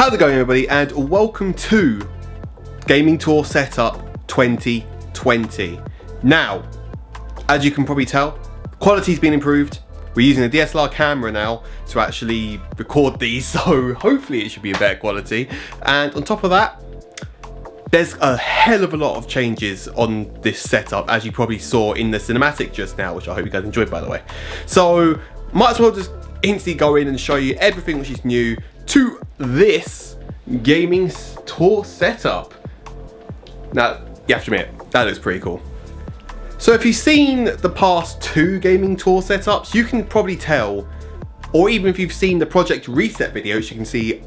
How's it going, everybody, and welcome to Gaming Tour Setup 2020. Now, as you can probably tell, quality's been improved. We're using a DSLR camera now to actually record these, so hopefully it should be a better quality. And on top of that, there's a hell of a lot of changes on this setup, as you probably saw in the cinematic just now, which I hope you guys enjoyed, by the way. So, might as well just instantly go in and show you everything which is new to this gaming tour setup. Now, you have to admit, that looks pretty cool. So if you've seen the past two gaming tour setups, you can probably tell, or even if you've seen the Project Reset videos, you can see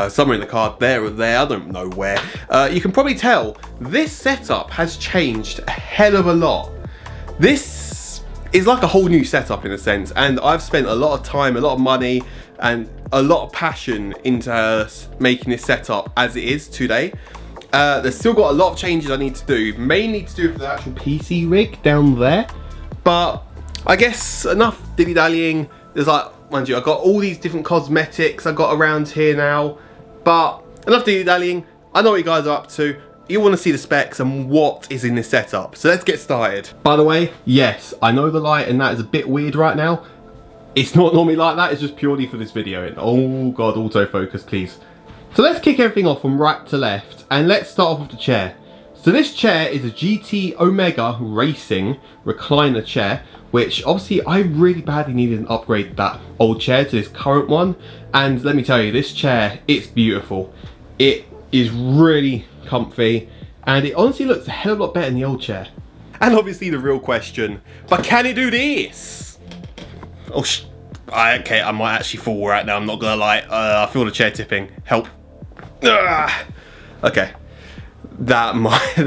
somewhere in the card there or there, I don't know where, you can probably tell this setup has changed a hell of a lot. This is like a whole new setup in a sense, and I've spent a lot of time, a lot of money, and a lot of passion into making this setup as it is today. There's still got a lot of changes I need to do, mainly to do with the actual PC rig down there. But I guess enough dilly-dallying. There's like, mind you, I've got all these different cosmetics I got around here now. But enough dilly-dallying. I know what you guys are up to. You want to see the specs and what is in this setup. So let's get started. By the way, yes, I know the light and that is a bit weird right now. It's not normally like that, it's just purely for this video. And oh god, autofocus please. So let's kick everything off from right to left, and let's start off with the chair. So this chair is a GTOmega Racing recliner chair, which obviously I really badly needed an upgrade to that old chair to this current one. And let me tell you, this chair, it's beautiful. It is really comfy, and it honestly looks a hell of a lot better than the old chair. And obviously the real question, but can it do this? Oh, okay, I might actually fall right now, I'm not gonna lie. I feel the chair tipping. Help. Okay, that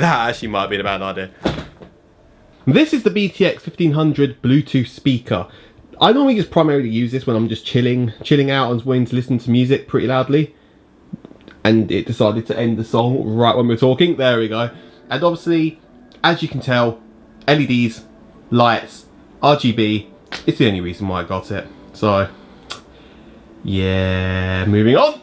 actually might be a bad idea. This is the BTX 1500 Bluetooth speaker. I normally just primarily use this when I'm just chilling out and wanting to listen to music pretty loudly. And it decided to end the song right when we're talking. There we go. And obviously, as you can tell, LEDs, lights, RGB. It's the only reason why I got it. So, yeah, moving on.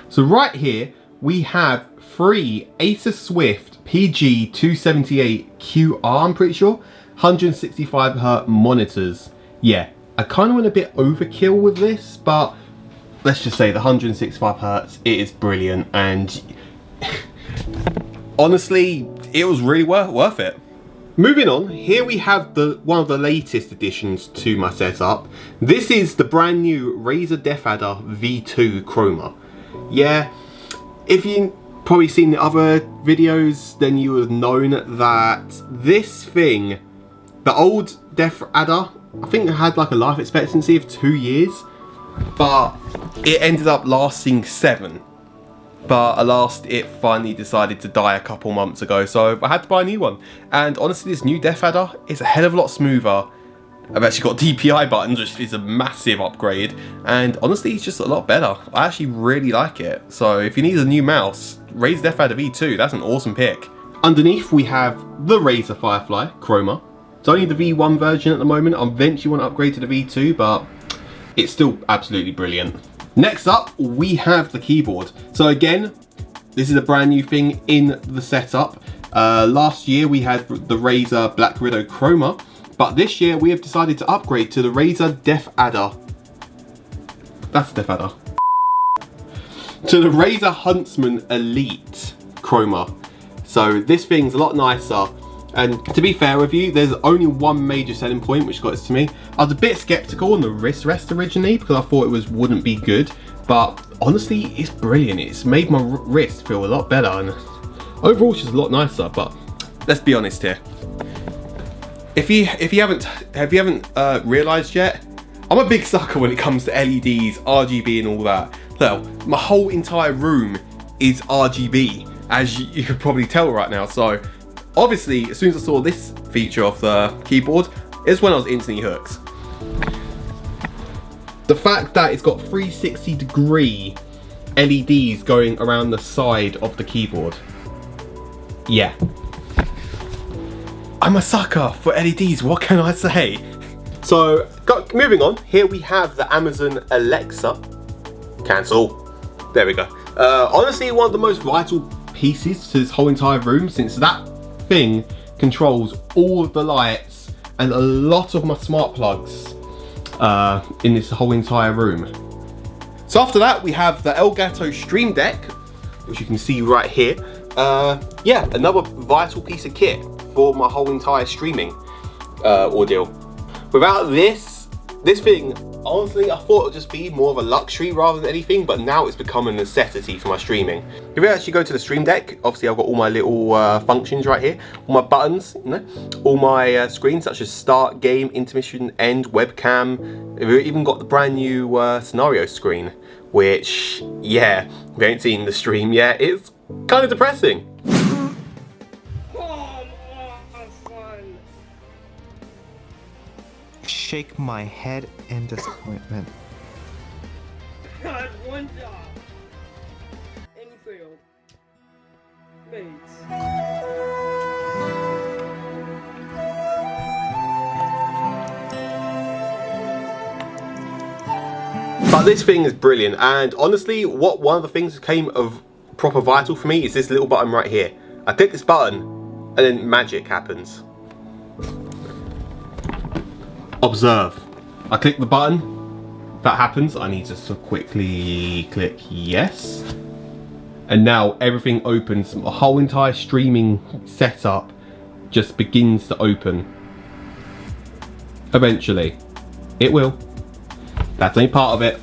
So right here, we have three Acer Swift PG278QR, I'm pretty sure, 165Hz monitors. Yeah, I kind of went a bit overkill with this, but let's just say the 165Hz, it is brilliant, and honestly, it was really worth it. Moving on, here we have one of the latest additions to my setup. This is the brand new Razer DeFadder V2 Chroma. Yeah, if you've probably seen the other videos, then you would have known that this thing, the old DeFadder, I think it had like a life expectancy of 2 years, but it ended up lasting 7. But alas, it finally decided to die a couple months ago, so I had to buy a new one. And honestly, this new DeFadder is a hell of a lot smoother. I've actually got DPI buttons, which is a massive upgrade. And honestly, it's just a lot better. I actually really like it. So if you need a new mouse, Razer DeFadder V2, that's an awesome pick. Underneath, we have the Razer Firefly Chroma. It's only the V1 version at the moment. I eventually want to upgrade to the V2, but it's still absolutely brilliant. Next up, we have the keyboard. So again, this is a brand new thing in the setup. Last year we had the Razer Black Widow Chroma, but this year we have decided to upgrade to the Razer DeFadder. That's DeFadder. To the Razer Huntsman Elite Chroma. So this thing's a lot nicer. And to be fair with you, there's only one major selling point which got this to me. I was a bit skeptical on the wrist rest originally because I thought it wouldn't be good, but honestly, it's brilliant. It's made my wrist feel a lot better, and overall, it's just a lot nicer. But let's be honest here. If you haven't realised yet, I'm a big sucker when it comes to LEDs, RGB, and all that. So my whole entire room is RGB, as you could probably tell right now. So obviously, as soon as I saw this feature of the keyboard, is when I was instantly hooked. The fact that it's got 360-degree LEDs going around the side of the keyboard. Yeah. I'm a sucker for LEDs, what can I say? So, moving on, here we have the Amazon Alexa. Cancel. There we go. Honestly, one of the most vital pieces to this whole entire room, since that thing controls all of the lights and a lot of my smart plugs in this whole entire room. So after that, we have the Elgato Stream Deck, which you can see right here. Yeah, another vital piece of kit for my whole entire streaming ordeal. Without this thing, honestly, I thought it would just be more of a luxury rather than anything, but now it's become a necessity for my streaming. If you actually go to the Stream Deck, obviously I've got all my little functions right here, all my buttons, you know, all my screens such as start, game, intermission, end, webcam. We've even got the brand new scenario screen, which, yeah, if you ain't seen the stream yet, it's kind of depressing. Shake my head in disappointment. God, one job. And he failed. Mates. But this thing is brilliant, and honestly, one of the things that came of proper vital for me is this little button right here. I click this button, and then magic happens. Observe. I click the button, that happens. I need just to quickly click yes. And now everything opens. The whole entire streaming setup just begins to open. Eventually. It will. That's only part of it.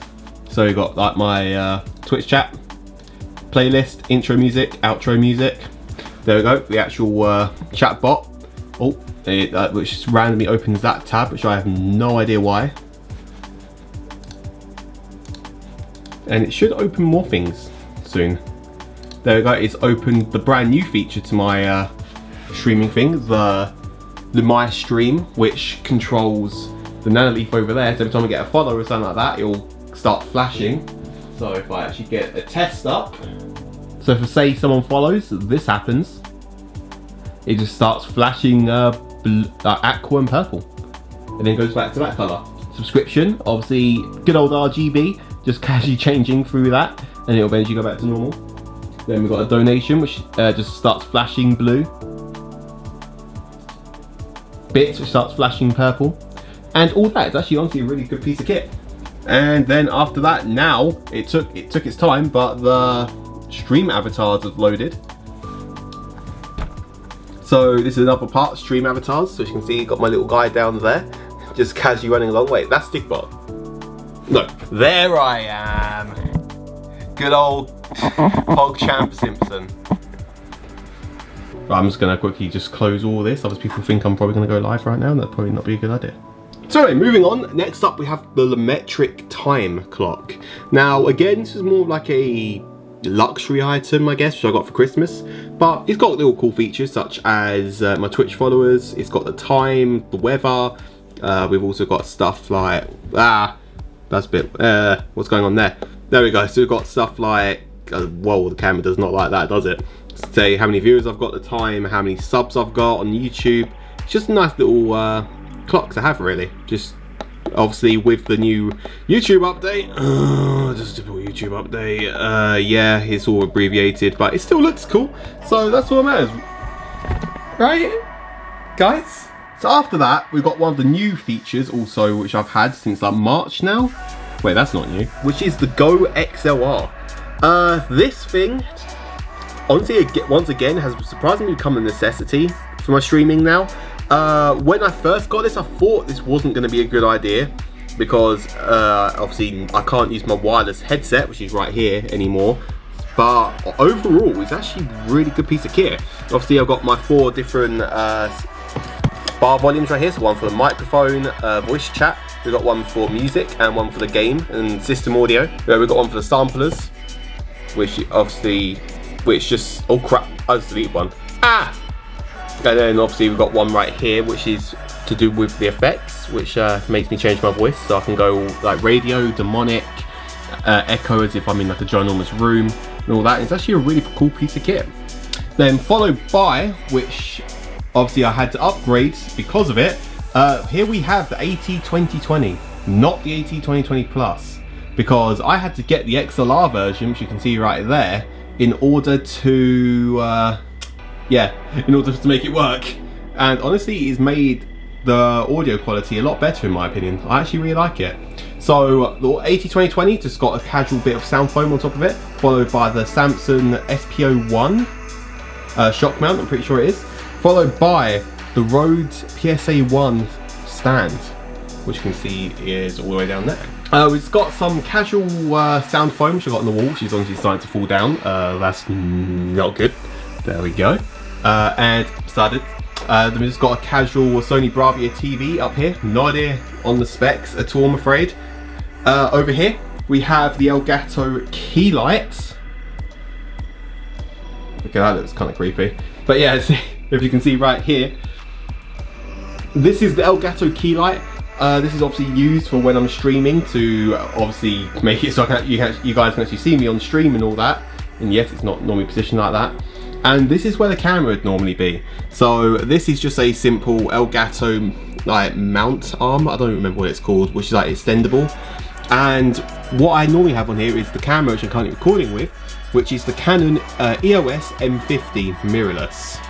So you've got like my Twitch chat, playlist, intro music, outro music. There we go, the actual chat bot. Oh, which just randomly opens that tab, which I have no idea why. And it should open more things soon. There we go, it's opened the brand new feature to my streaming thing, the My Stream, which controls the nanoleaf over there. So every time I get a follow or something like that, it'll start flashing. So if I actually get a test up, so if say someone follows, this happens. It just starts flashing aqua and purple, and then goes back to that color. Subscription, obviously good old RGB, just casually changing through that, and it'll eventually go back to normal. Then we've got a donation, which just starts flashing blue. Bits, which starts flashing purple, and all that. It's actually honestly a really good piece of kit. And then after that, now it took its time, but the stream avatars have loaded. So this is another part, stream avatars. So as you can see, got my little guy down there, just casually running along. Wait, that's Stickbot. No, there I am. Good old PogChamp Simpson. Right, I'm just gonna quickly just close all this. Other people think I'm probably gonna go live right now, and that'd probably not be a good idea. So anyway, moving on. Next up, we have the Lumetric time clock. Now, again, this is more of like a luxury item, I guess, which I got for Christmas, but it's got little cool features such as my Twitch followers. It's got the time, the weather. We've also got stuff like that's a bit what's going on there. There we go. So we've got stuff like whoa, the camera does not like that, does it? Say how many viewers I've got, the time, how many subs I've got on YouTube. It's just a nice little clock to have, really. Just obviously with the new YouTube update, just a typical YouTube update, yeah, it's all abbreviated, but it still looks cool, so that's what matters, right, guys? So after that, we've got one of the new features also, which I've had since like March now. Wait, that's not new. Which is the Go XLR. This thing, honestly, once again, has surprisingly become a necessity for my streaming now. When I first got this, I thought this wasn't going to be a good idea because obviously I can't use my wireless headset, which is right here, anymore. But overall, it's actually a really good piece of kit. Obviously, I've got my 4 different bar volumes right here. So one for the microphone, voice chat. We've got one for music and one for the game and system audio. We've got one for the samplers, which just, oh crap, I just deleted one. And then obviously we've got one right here, which is to do with the effects, which makes me change my voice, so I can go like radio, demonic, echo as if I'm in like a ginormous room and all that. It's actually a really cool piece of kit. Then followed by, which obviously I had to upgrade because of it, here we have the AT2020, not the AT2020 Plus. because I had to get the XLR version, which you can see right there, in order to in order to make it work. And honestly, it's made the audio quality a lot better in my opinion. I actually really like it. So the 80-20-20 just got a casual bit of sound foam on top of it, followed by the Samsung SPO1 shock mount, I'm pretty sure it is, followed by the Rode PSA1 stand, which you can see is all the way down there. We've got some casual sound foam which I've got on the wall, which is obviously starting to fall down. That's not good. There we go. And started. Then we've just got a casual Sony Bravia TV up here. No idea on the specs at all, I'm afraid. Over here we have the Elgato key lights. Okay, that looks kind of creepy. But yeah, if you can see right here, this is the Elgato key light. This is obviously used for when I'm streaming to obviously make it so you guys can actually see me on stream and all that. And yes, it's not normally positioned like that. And this is where the camera would normally be. So this is just a simple Elgato like mount arm. I don't remember what it's called, which is like extendable. And what I normally have on here is the camera which I'm currently recording with, which is the Canon EOS M50 mirrorless.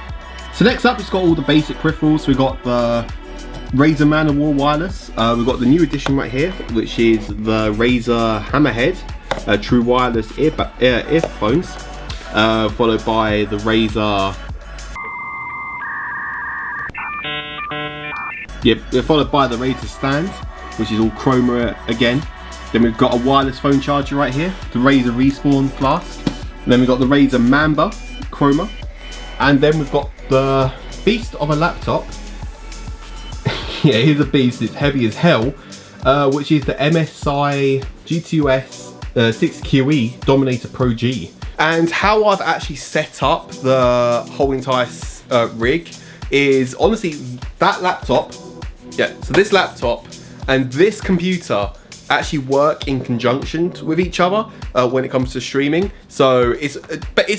So next up, it's got all the basic peripherals. We've got the Razer Man of War wireless. We've got the new edition right here, which is the Razer Hammerhead true wireless earphones, followed by the Razer. Followed by the Razer stand, which is all chroma again. Then we've got a wireless phone charger right here, the Razer Respawn flask. And then we've got the Razer Mamba chroma, and then we've got the beast of a laptop. Yeah, here's a beast, it's heavy as hell, which is the MSI GTX 6QE Dominator Pro G. And how I've actually set up the whole entire rig is honestly that laptop, so this laptop and this computer actually work in conjunction with each other when it comes to streaming. So it's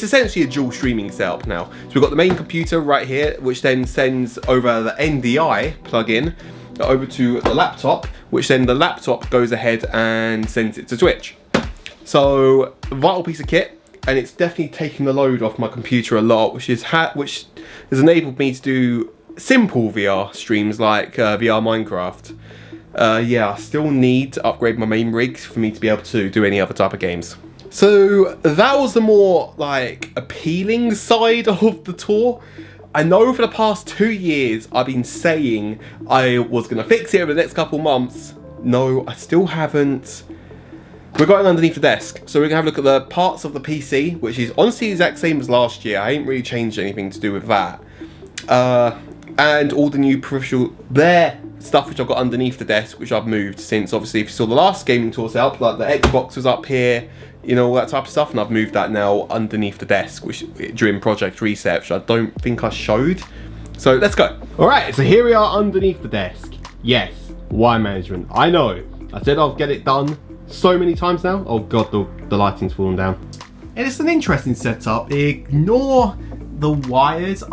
essentially a dual streaming setup now. So we've got the main computer right here, which then sends over the NDI plugin over to the laptop, which then the laptop goes ahead and sends it to Twitch. So a vital piece of kit, and it's definitely taken the load off my computer a lot, which has enabled me to do simple VR streams like VR Minecraft. Yeah, I still need to upgrade my main rig for me to be able to do any other type of games. So that was the more like appealing side of the tour. I know for the past 2 years I've been saying I was going to fix it over the next couple months. No, I still haven't. We're going underneath the desk, so we're going to have a look at the parts of the PC, which is honestly the exact same as last year. I ain't really changed anything to do with that. And all the new peripheral stuff which I've got underneath the desk, which I've moved since, obviously, if you saw the last gaming tour setup, like the Xbox was up here, you know, all that type of stuff, and I've moved that now underneath the desk, which during Project Reset, which I don't think I showed. So let's go. All right, so here we are underneath the desk. Yes, wire management. I know. I said I'll get it done so many times now. Oh god, the lighting's fallen down. And it's an interesting setup. Ignore the wires.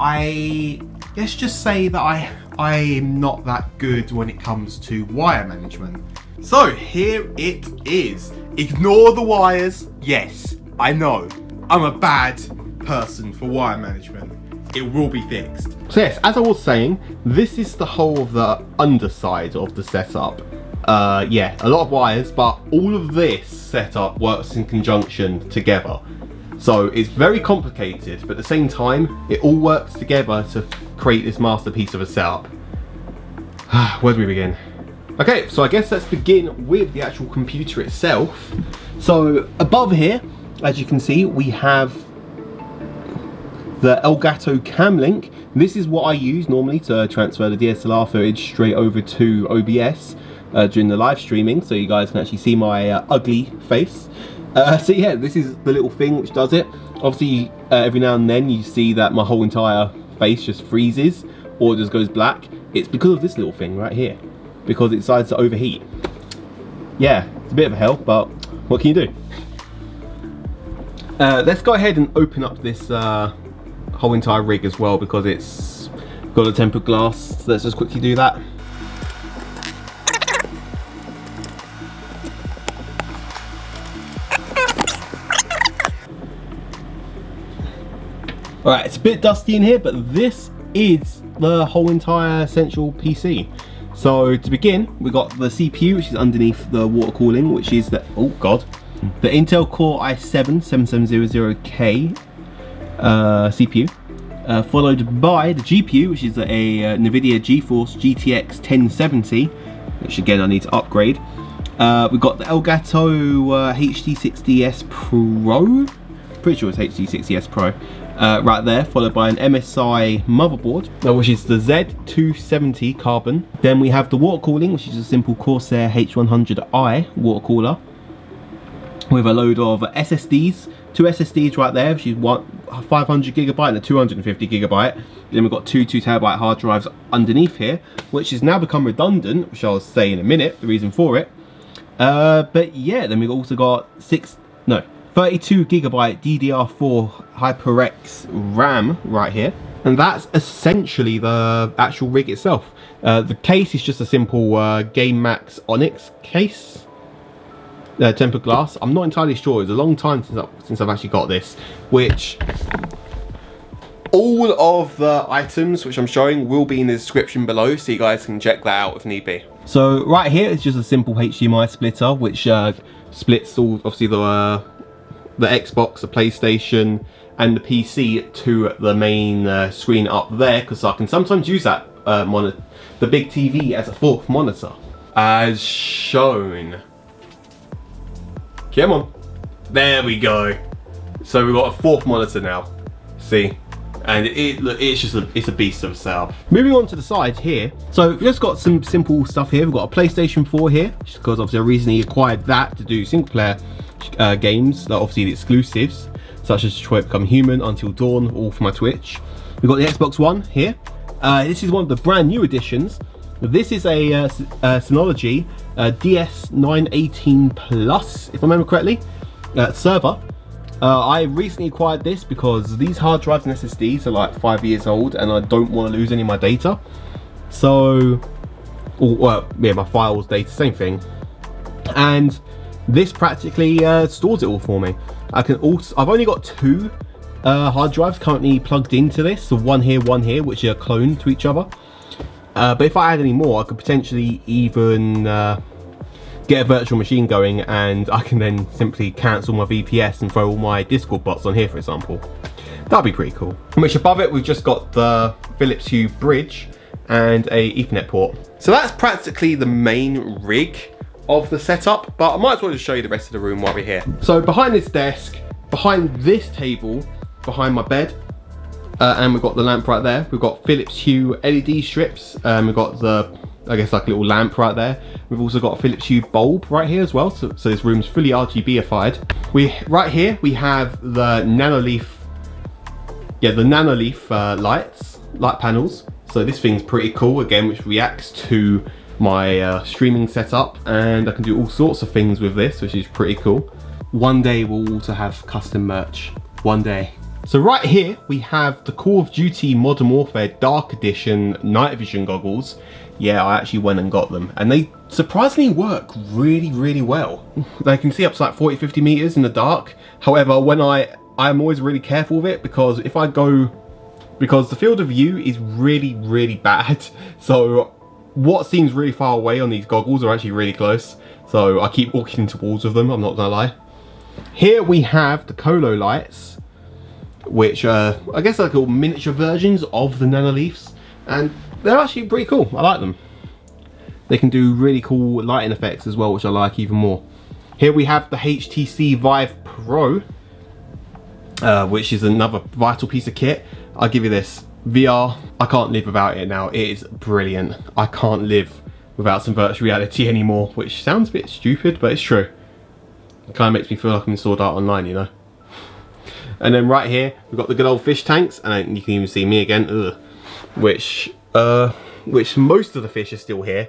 Let's just say that I'm not that good when it comes to wire management. So here it is. Ignore the wires. Yes, I know. I'm a bad person for wire management. It will be fixed. So yes, as I was saying, this is the whole of the underside of the setup. Yeah, a lot of wires, but all of this setup works in conjunction together. So it's very complicated, but at the same time, it all works together to create this masterpiece of a setup. Where do we begin? Okay, so I guess let's begin with the actual computer itself. So above here, as you can see, we have the Elgato Cam Link. This is what I use normally to transfer the DSLR footage straight over to OBS during the live streaming, so you guys can actually see my ugly face. So yeah, this is the little thing which does it. Obviously, every now and then you see that my whole entire face just freezes or just goes black. It's because of this little thing right here, because it decides to overheat. Yeah, it's a bit of a hell, but what can you do? Let's go ahead and open up this whole entire rig as well, because it's got a tempered glass. So let's just quickly do that. Alright, it's a bit dusty in here, but this is the whole entire central PC. So to begin, we got the CPU, which is underneath the water cooling, which is the, oh god, the Intel Core i7-7700K CPU, followed by the GPU, which is a Nvidia Geforce GTX 1070, which again I need to upgrade. We've got the Elgato HD60S Pro, pretty sure it's HD60S Pro, right there, followed by an MSI motherboard, which is the Z270 Carbon. Then we have the water cooling, which is a simple Corsair H100i water cooler, with a load of SSDs, two SSDs right there, which is one 500GB and a 250GB. Then we've got two 2TB hard drives underneath here, which has now become redundant, which I'll say in a minute, the reason for it. But yeah, then we've also got 32GB DDR4 HyperX RAM right here. And that's essentially the actual rig itself. The case is just a simple Game Max Onyx case. Tempered glass. I'm not entirely sure. It's a long time since I've actually got this, which all of the items which I'm showing will be in the description below, so you guys can check that out if need be. So right here is just a simple HDMI splitter, which splits all, obviously the Xbox, the PlayStation, and the PC to the main screen up there, because I can sometimes use that the big TV as a fourth monitor, as shown. Come on, there we go. So we've got a fourth monitor now. See, and it's a beast of a setup. Moving on to the sides here, so we've just got some simple stuff here. We've got a PlayStation 4 here, just because obviously I recently acquired that to do single player games, like obviously the exclusives, such as Detroit Become Human, Until Dawn, all for my Twitch. We've got the Xbox One here. This is one of the brand new editions. This is a Synology DS918 Plus, if I remember correctly, server. I recently acquired this because these hard drives and SSDs are like 5 years old and I don't want to lose any of my data. So, well, yeah, my files, data, same thing. And this practically stores it all for me. I've only got two hard drives currently plugged into this, so one here, which are cloned to each other. But if I add any more, I could potentially even get a virtual machine going, and I can then simply cancel my VPS and throw all my Discord bots on here, for example. That'd be pretty cool. Which above it, we've just got the Philips Hue bridge and a Ethernet port. So that's practically the main rig of the setup, but I might as well just show you the rest of the room while we're here. So behind this desk, behind this table, behind my bed, and we've got the lamp right there. We've got Philips Hue LED strips. We've got the, I guess, like a little lamp right there. We've also got a Philips Hue bulb right here as well. So this room's fully RGB-ified. Right here we have the Nanoleaf, light panels. So this thing's pretty cool again, which reacts to my streaming setup, and I can do all sorts of things with this, which is pretty cool. One day we'll also have custom merch. One day. So right here we have the Call of Duty Modern Warfare Dark Edition night vision goggles. Yeah, I actually went and got them, and they surprisingly work really well. They can see up to like 40-50 meters in the dark. However, when I'm always really careful with it, because if I go, because the field of view is really bad. So what seems really far away on these goggles are actually really close. So I keep walking towards with them, I'm not gonna lie. Here we have the Colo lights, which I guess are like little miniature versions of the Nanoleafs, and they're actually pretty cool. I like them. They can do really cool lighting effects as well, which I like even more. Here we have the HTC Vive Pro, which is another vital piece of kit. I'll give you this. VR, I can't live without it now. It is brilliant. I can't live without some virtual reality anymore, which sounds a bit stupid, but it's true. It kind of makes me feel like I'm in Sword Art Online, you know. And then right here, we've got the good old fish tanks, and you can even see me again, which most of the fish are still here.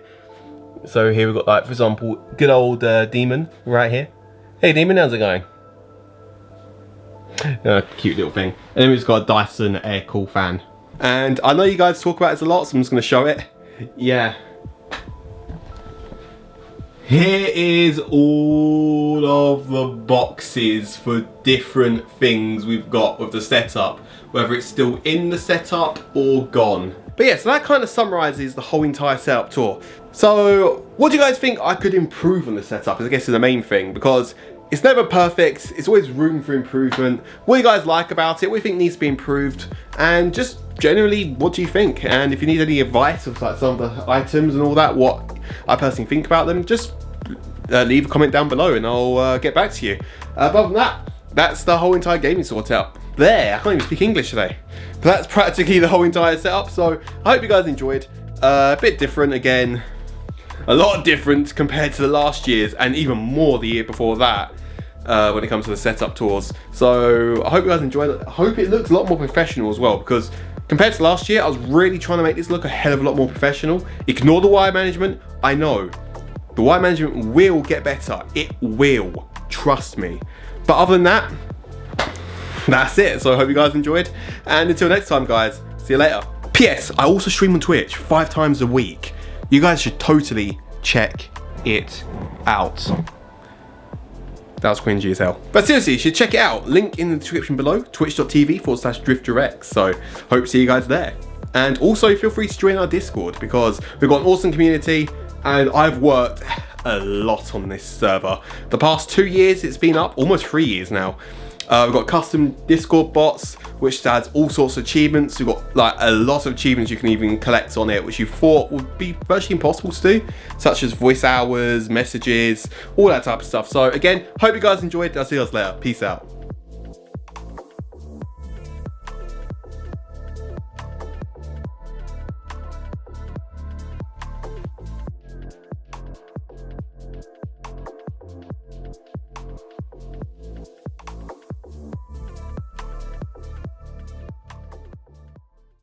So here we've got, like, for example, good old Demon right here. Hey Demon, how's it going? Cute little thing. And then we've just got a Dyson air cool fan. And I know you guys talk about this a lot, so I'm just going to show it. Yeah. Here is all of the boxes for different things we've got with the setup, whether it's still in the setup or gone. But yeah, so that kind of summarizes the whole entire setup tour. So what do you guys think I could improve on the setup, I guess is the main thing, because it's never perfect, it's always room for improvement. What do you guys like about it? What do you think needs to be improved? And just generally, what do you think? And if you need any advice of like some of the items and all that, what I personally think about them, just leave a comment down below and I'll get back to you. But other than that, that's the whole entire gaming sort out. There, I can't even speak English today. But that's practically the whole entire setup. So I hope you guys enjoyed. A bit different again. A lot different compared to the last year's and even more the year before that when it comes to the setup tours. So I hope you guys enjoyed it. I hope it looks a lot more professional as well, because compared to last year, I was really trying to make this look a hell of a lot more professional. Ignore the wire management, I know. The wire management will get better. It will, trust me. But other than that, that's it. So I hope you guys enjoyed. And until next time, guys, see you later. P.S. I also stream on Twitch 5 times a week. You guys should totally check it out. That was cringy as hell. But seriously, you should check it out. Link in the description below, twitch.tv/DriftDirects. So hope to see you guys there. And also feel free to join our Discord, because we've got an awesome community and I've worked a lot on this server. The past 2 years it's been up, almost 3 years now. We've got custom Discord bots, which adds all sorts of achievements. We've got like a lot of achievements you can even collect on it, which you thought would be virtually impossible to do, such as voice hours, messages, all that type of stuff. So again, hope you guys enjoyed. I'll see you guys later. Peace out.